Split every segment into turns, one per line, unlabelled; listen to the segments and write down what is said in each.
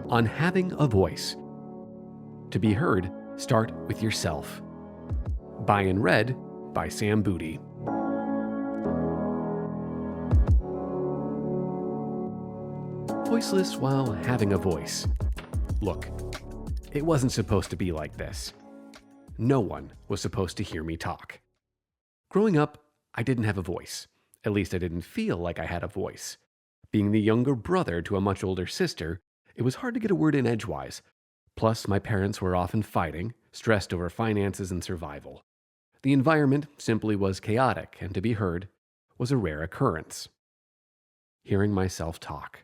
on having a voice. To be heard, start with yourself. By and read by Sam Booty. Voiceless while having a voice. Look, it wasn't supposed to be like this. No one was supposed to hear me talk. Growing up, I didn't have a voice. At least I didn't feel like I had a voice. Being the younger brother to a much older sister, it was hard to get a word in edgewise. Plus, my parents were often fighting, stressed over finances and survival. The environment simply was chaotic, and to be heard was a rare occurrence. Hearing myself talk.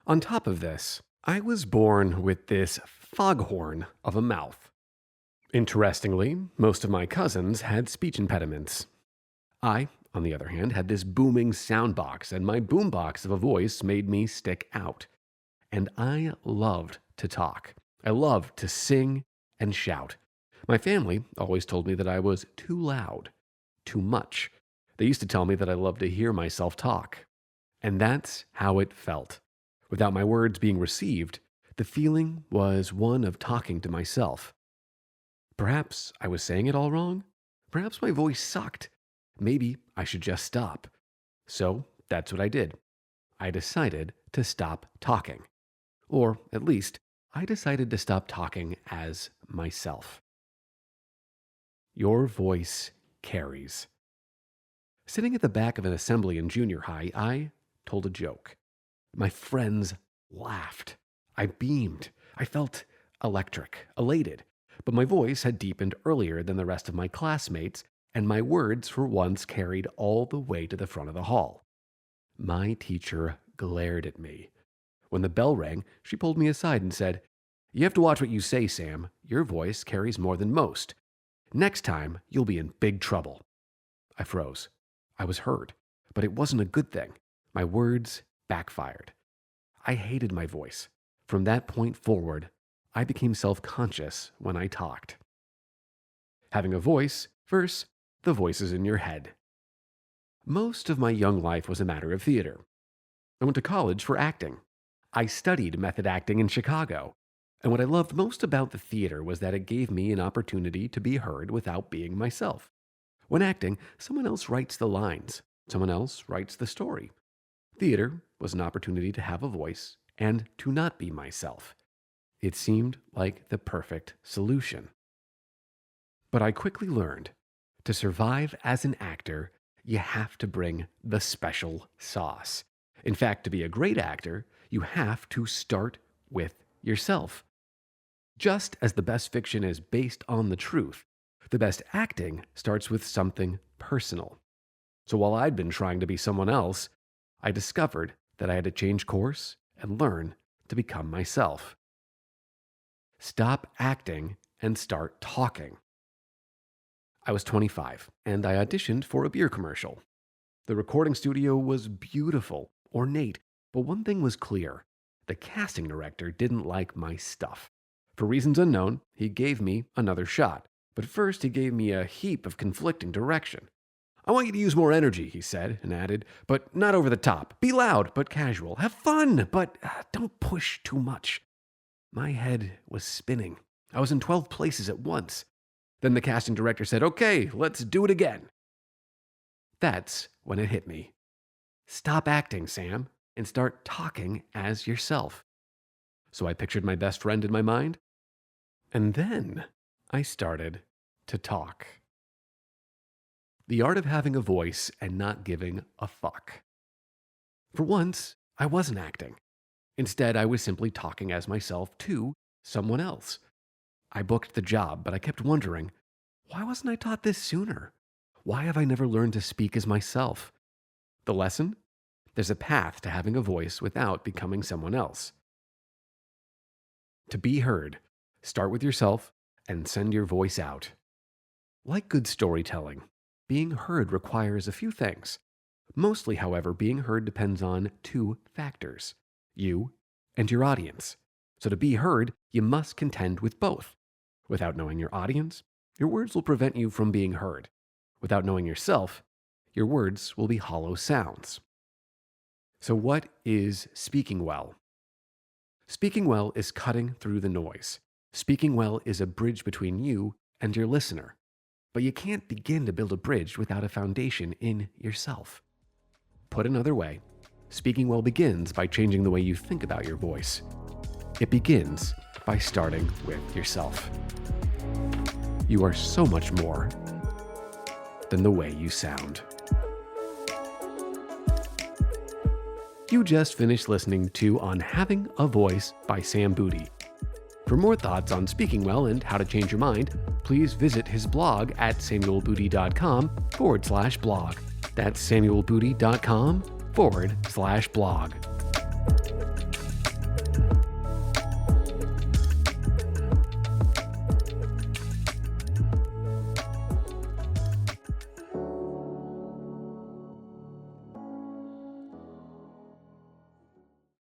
On top of this, I was born with this foghorn of a mouth. Interestingly, most of my cousins had speech impediments. I, on the other hand, had this booming sound box, and my boombox of a voice made me stick out. And I loved to talk. I loved to sing and shout. My family always told me that I was too loud, too much. They used to tell me that I loved to hear myself talk. And that's how it felt. Without my words being received, the feeling was one of talking to myself. Perhaps I was saying it all wrong. Perhaps my voice sucked. Maybe I should just stop. So that's what I did. I decided to stop talking. Or at least, I decided to stop talking as myself. Your voice carries. Sitting at the back of an assembly in junior high, I told a joke. My friends laughed. I beamed. I felt electric, elated. But my voice had deepened earlier than the rest of my classmates, and my words for once carried all the way to the front of the hall. My teacher glared at me. When the bell rang, she pulled me aside and said, "You have to watch what you say, Sam. Your voice carries more than most. Next time, you'll be in big trouble." I froze. I was heard, but it wasn't a good thing. My words backfired. I hated my voice. From that point forward, I became self-conscious when I talked. Having a voice versus the voices in your head. Most of my young life was a matter of theater. I went to college for acting. I studied method acting in Chicago. And what I loved most about the theater was that it gave me an opportunity to be heard without being myself. When acting, someone else writes the lines. Someone else writes the story. Theater was an opportunity to have a voice and to not be myself. It seemed like the perfect solution. But I quickly learned, to survive as an actor, you have to bring the special sauce. In fact, to be a great actor, you have to start with yourself. Just as the best fiction is based on the truth, the best acting starts with something personal. So while I'd been trying to be someone else, I discovered that I had to change course and learn to become myself. Stop acting and start talking. I was 25, and I auditioned for a beer commercial. The recording studio was beautiful, ornate, but one thing was clear. The casting director didn't like my stuff. For reasons unknown, he gave me another shot, but first he gave me a heap of conflicting direction. "I want you to use more energy," he said, and added, "but not over the top. Be loud, but casual. Have fun, but don't push too much." My head was spinning. I was in 12 places at once. Then the casting director said, "Okay, let's do it again." That's when it hit me. Stop acting, Sam, and start talking as yourself. So I pictured my best friend in my mind, and then I started to talk. The art of having a voice and not giving a fuck. For once, I wasn't acting. Instead, I was simply talking as myself to someone else. I booked the job, but I kept wondering, why wasn't I taught this sooner? Why have I never learned to speak as myself? The lesson? There's a path to having a voice without becoming someone else. To be heard, start with yourself and send your voice out. Like good storytelling, being heard requires a few things. Mostly, however, being heard depends on two factors: you and your audience. So to be heard, you must contend with both. Without knowing your audience, your words will prevent you from being heard. Without knowing yourself, your words will be hollow sounds. So what is speaking well? Speaking well is cutting through the noise. Speaking well is a bridge between you and your listener. But you can't begin to build a bridge without a foundation in yourself. Put another way, speaking well begins by changing the way you think about your voice. It begins by starting with yourself. You are so much more than the way you sound. You just finished listening to On Having a Voice by Sam Booty. For more thoughts on speaking well and how to change your mind, please visit his blog at samuelbooty.com/blog. That's samuelbooty.com/blog.